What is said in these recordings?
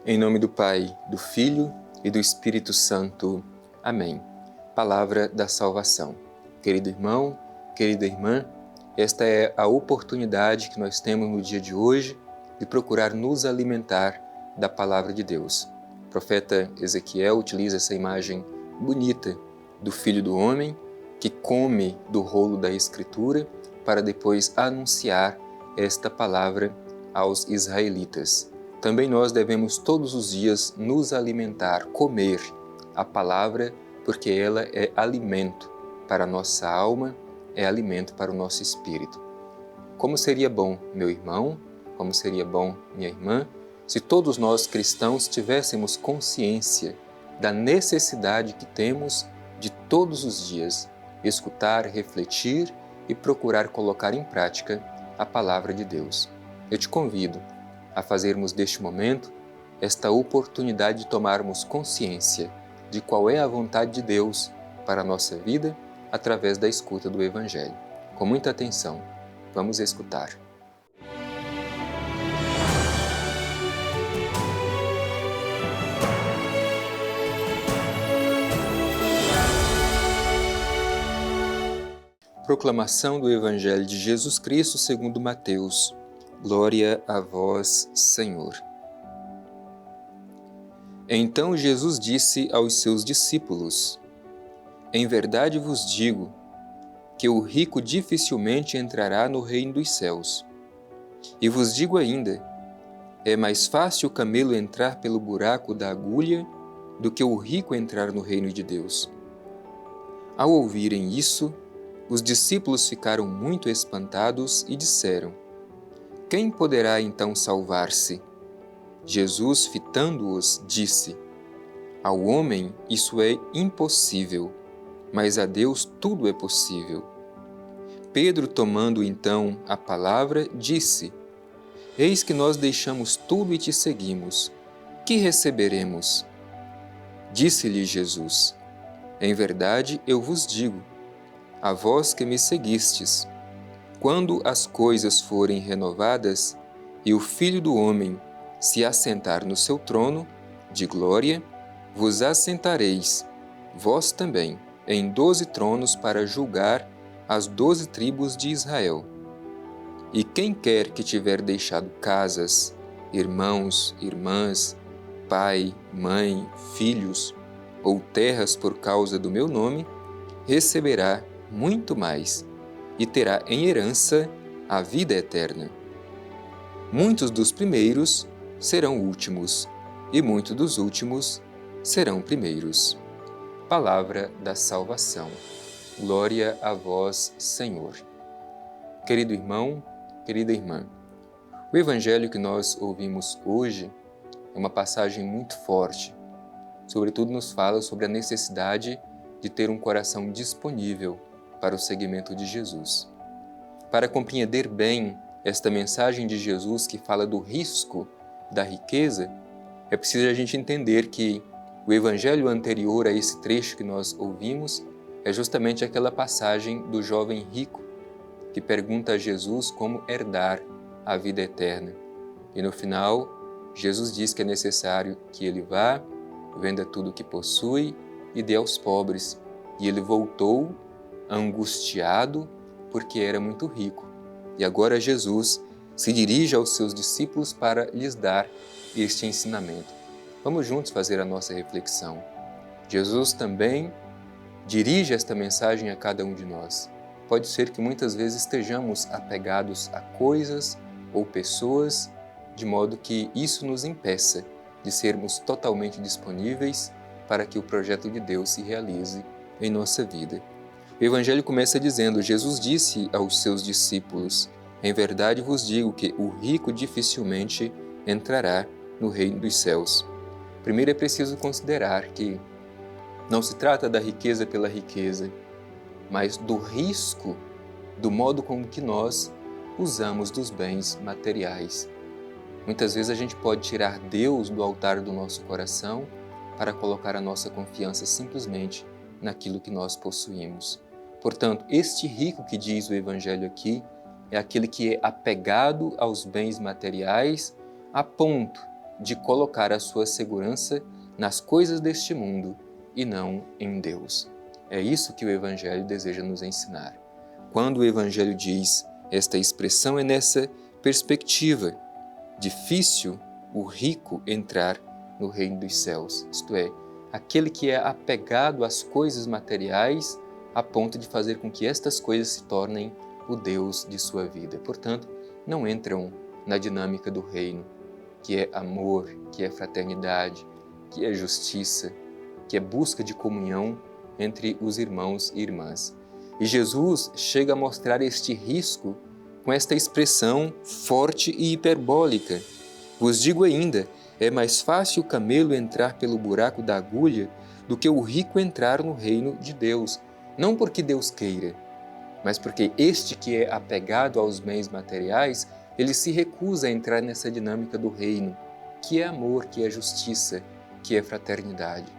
Em nome do Pai, do Filho e do Espírito Santo. Amém. Palavra da salvação. Querido irmão, querida irmã, esta é a oportunidade que nós temos no dia de hoje de procurar nos alimentar da Palavra de Deus. O profeta Ezequiel utiliza essa imagem bonita do Filho do Homem que come do rolo da Escritura para depois anunciar esta palavra aos israelitas. Também nós devemos todos os dias nos alimentar, comer a palavra, porque ela é alimento para a nossa alma, é alimento para o nosso espírito. Como seria bom, meu irmão, como seria bom, minha irmã, se todos nós cristãos tivéssemos consciência da necessidade que temos de todos os dias escutar, refletir e procurar colocar em prática a palavra de Deus. Eu te convido a fazermos deste momento esta oportunidade de tomarmos consciência de qual é a vontade de Deus para a nossa vida através da escuta do Evangelho. Com muita atenção, vamos escutar. Proclamação do Evangelho de Jesus Cristo segundo Mateus. Glória a vós, Senhor. Então Jesus disse aos seus discípulos: Em verdade vos digo que o rico dificilmente entrará no reino dos céus. E vos digo ainda, é mais fácil o camelo entrar pelo buraco da agulha do que o rico entrar no reino de Deus. Ao ouvirem isso, os discípulos ficaram muito espantados e disseram: Quem poderá então salvar-se? Jesus, fitando-os, disse: Ao homem isso é impossível, mas a Deus tudo é possível. Pedro, tomando então a palavra, disse: Eis que nós deixamos tudo e te seguimos. Que receberemos? Disse-lhe Jesus: Em verdade eu vos digo, a vós que me seguistes, quando as coisas forem renovadas e o Filho do Homem se assentar no seu trono de glória, vos assentareis, vós também, em 12 tronos para julgar as 12 tribos de Israel. E quem quer que tiver deixado casas, irmãos, irmãs, pai, mãe, filhos ou terras por causa do meu nome, receberá muito mais e terá em herança a vida eterna. Muitos dos primeiros serão últimos, e muitos dos últimos serão primeiros. Palavra da salvação. Glória a vós, Senhor. Querido irmão, querida irmã, o Evangelho que nós ouvimos hoje é uma passagem muito forte. Sobretudo nos fala sobre a necessidade de ter um coração disponível para o seguimento de Jesus. Para compreender bem esta mensagem de Jesus que fala do risco da riqueza, é preciso a gente entender que o evangelho anterior a esse trecho que nós ouvimos é justamente aquela passagem do jovem rico que pergunta a Jesus como herdar a vida eterna. E no final, Jesus diz que é necessário que ele vá, venda tudo o que possui e dê aos pobres. E ele voltou angustiado porque era muito rico. E agora Jesus se dirige aos seus discípulos para lhes dar este ensinamento. Vamos juntos fazer a nossa reflexão. Jesus também dirige esta mensagem a cada um de nós. Pode ser que muitas vezes estejamos apegados a coisas ou pessoas, de modo que isso nos impeça de sermos totalmente disponíveis para que o projeto de Deus se realize em nossa vida. O Evangelho começa dizendo: Jesus disse aos seus discípulos: Em verdade vos digo que o rico dificilmente entrará no reino dos céus. Primeiro é preciso considerar que não se trata da riqueza pela riqueza, mas do risco do modo como que nós usamos dos bens materiais. Muitas vezes a gente pode tirar Deus do altar do nosso coração para colocar a nossa confiança simplesmente naquilo que nós possuímos. Portanto, este rico que diz o Evangelho aqui é aquele que é apegado aos bens materiais a ponto de colocar a sua segurança nas coisas deste mundo e não em Deus. É isso que o Evangelho deseja nos ensinar. Quando o Evangelho diz esta expressão, é nessa perspectiva. Difícil o rico entrar no reino dos céus, isto é, aquele que é apegado às coisas materiais a ponto de fazer com que estas coisas se tornem o Deus de sua vida. Portanto, não entram na dinâmica do reino, que é amor, que é fraternidade, que é justiça, que é busca de comunhão entre os irmãos e irmãs. E Jesus chega a mostrar este risco com esta expressão forte e hiperbólica. Vos digo ainda, é mais fácil o camelo entrar pelo buraco da agulha do que o rico entrar no reino de Deus. Não porque Deus queira, mas porque este que é apegado aos bens materiais, ele se recusa a entrar nessa dinâmica do reino, que é amor, que é justiça, que é fraternidade.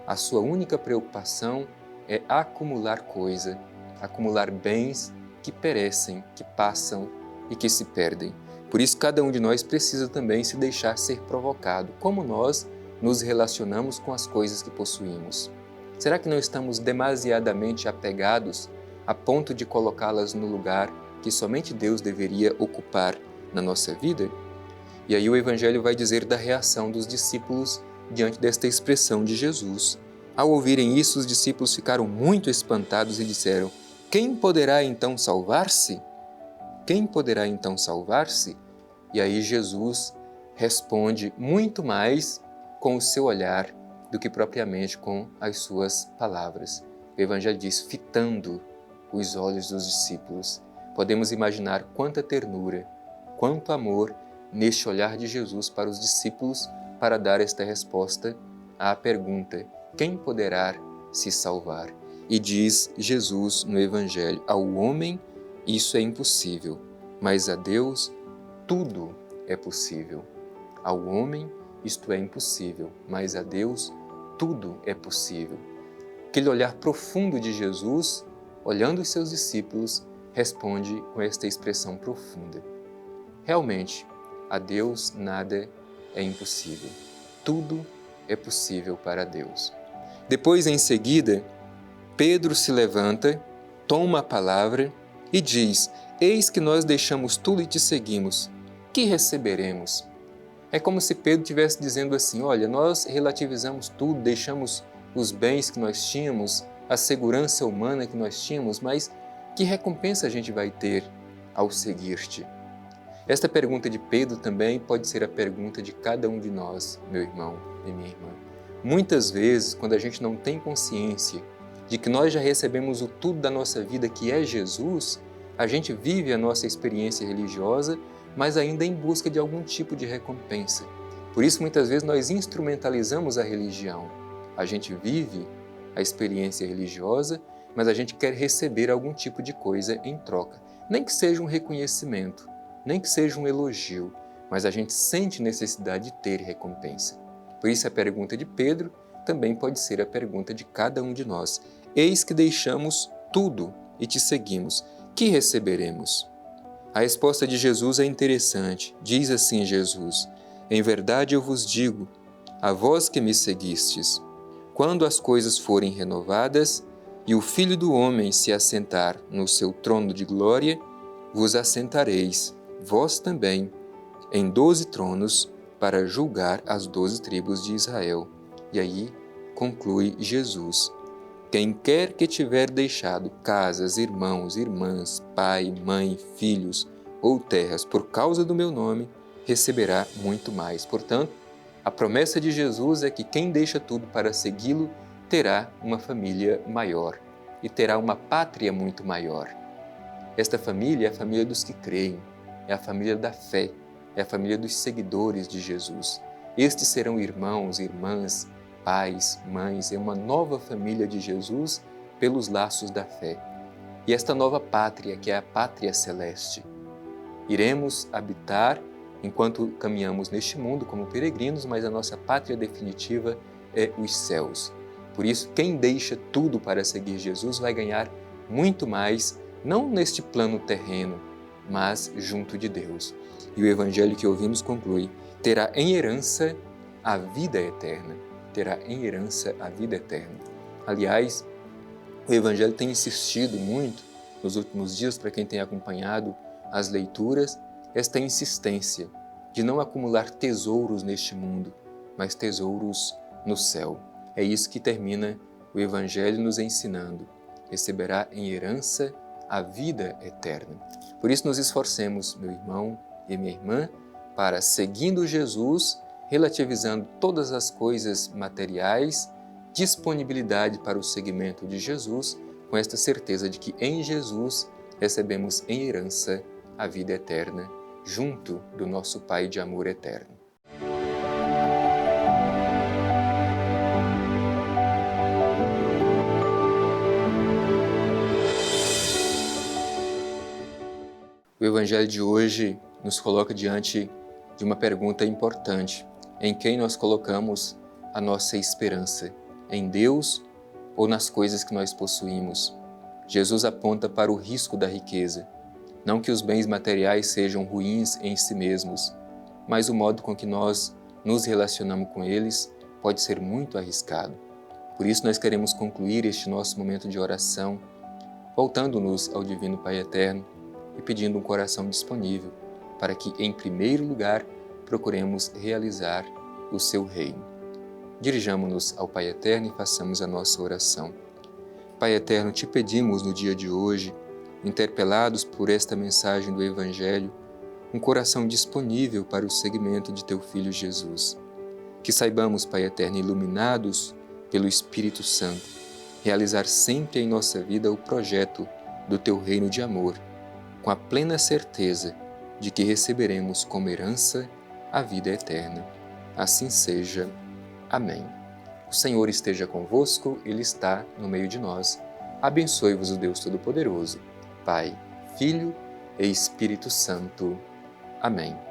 A sua única preocupação é acumular coisa, acumular bens que perecem, que passam e que se perdem. Por isso, cada um de nós precisa também se deixar ser provocado. Como nós nos relacionamos com as coisas que possuímos? Será que não estamos demasiadamente apegados a ponto de colocá-las no lugar que somente Deus deveria ocupar na nossa vida? E aí o Evangelho vai dizer da reação dos discípulos diante desta expressão de Jesus. Ao ouvirem isso, os discípulos ficaram muito espantados e disseram: quem poderá então salvar-se? Quem poderá então salvar-se? E aí Jesus responde muito mais com o seu olhar do que propriamente com as suas palavras. O Evangelho diz, fitando os olhos dos discípulos. Podemos imaginar quanta ternura, quanto amor neste olhar de Jesus para os discípulos para dar esta resposta à pergunta: quem poderá se salvar? E diz Jesus no Evangelho, ao homem isso é impossível, mas a Deus tudo é possível. Ao homem isto é impossível, mas a Deus tudo é possível. Aquele olhar profundo de Jesus, olhando os seus discípulos, responde com esta expressão profunda. Realmente, a Deus nada é impossível. Tudo é possível para Deus. Depois, em seguida, Pedro se levanta, toma a palavra e diz: eis que nós deixamos tudo e te seguimos. Que receberemos? É como se Pedro estivesse dizendo assim: olha, nós relativizamos tudo, deixamos os bens que nós tínhamos, a segurança humana que nós tínhamos, mas que recompensa a gente vai ter ao seguir-te? Esta pergunta de Pedro também pode ser a pergunta de cada um de nós, meu irmão e minha irmã. Muitas vezes, quando a gente não tem consciência de que nós já recebemos o tudo da nossa vida, que é Jesus, a gente vive a nossa experiência religiosa, mas ainda em busca de algum tipo de recompensa. Por isso, muitas vezes, nós instrumentalizamos a religião. A gente vive a experiência religiosa, mas a gente quer receber algum tipo de coisa em troca. Nem que seja um reconhecimento, nem que seja um elogio, mas a gente sente necessidade de ter recompensa. Por isso, a pergunta de Pedro também pode ser a pergunta de cada um de nós. Eis que deixamos tudo e te seguimos. Que receberemos? A resposta de Jesus é interessante. Diz assim Jesus: em verdade eu vos digo, a vós que me seguistes, quando as coisas forem renovadas e o Filho do Homem se assentar no seu trono de glória, vos assentareis, vós também, em 12 tronos, para julgar as 12 tribos de Israel. E aí conclui Jesus: quem quer que tiver deixado casas, irmãos, irmãs, pai, mãe, filhos ou terras por causa do meu nome, receberá muito mais. Portanto, a promessa de Jesus é que quem deixa tudo para segui-lo terá uma família maior e terá uma pátria muito maior. Esta família é a família dos que creem, é a família da fé, é a família dos seguidores de Jesus. Estes serão irmãos, irmãs, pais, mães, é uma nova família de Jesus pelos laços da fé. E esta nova pátria, que é a pátria celeste, iremos habitar enquanto caminhamos neste mundo como peregrinos, mas a nossa pátria definitiva é os céus. Por isso, quem deixa tudo para seguir Jesus vai ganhar muito mais, não neste plano terreno, mas junto de Deus. E o Evangelho que ouvimos conclui: terá em herança a vida eterna. Terá em herança a vida eterna. Aliás, o Evangelho tem insistido muito nos últimos dias, para quem tem acompanhado as leituras, esta insistência de não acumular tesouros neste mundo, mas tesouros no céu. É isso que termina o Evangelho nos ensinando. Receberá em herança a vida eterna. Por isso nos esforcemos, meu irmão e minha irmã, para, seguindo Jesus, relativizando todas as coisas materiais, disponibilidade para o seguimento de Jesus, com esta certeza de que em Jesus recebemos em herança a vida eterna, junto do nosso Pai de amor eterno. O Evangelho de hoje nos coloca diante de uma pergunta importante: em quem nós colocamos a nossa esperança? Em Deus ou nas coisas que nós possuímos? Jesus aponta para o risco da riqueza. Não que os bens materiais sejam ruins em si mesmos, mas o modo com que nós nos relacionamos com eles pode ser muito arriscado. Por isso nós queremos concluir este nosso momento de oração, voltando-nos ao Divino Pai Eterno e pedindo um coração disponível para que, em primeiro lugar, procuremos realizar o seu reino. Dirijamo-nos ao Pai Eterno e façamos a nossa oração. Pai Eterno, te pedimos no dia de hoje, interpelados por esta mensagem do Evangelho, um coração disponível para o seguimento de Teu Filho Jesus. Que saibamos, Pai Eterno, iluminados pelo Espírito Santo, realizar sempre em nossa vida o projeto do Teu reino de amor, com a plena certeza de que receberemos como herança a vida eterna. Assim seja. Amém. O Senhor esteja convosco, Ele está no meio de nós. Abençoe-vos o Deus Todo-Poderoso, Pai, Filho e Espírito Santo. Amém.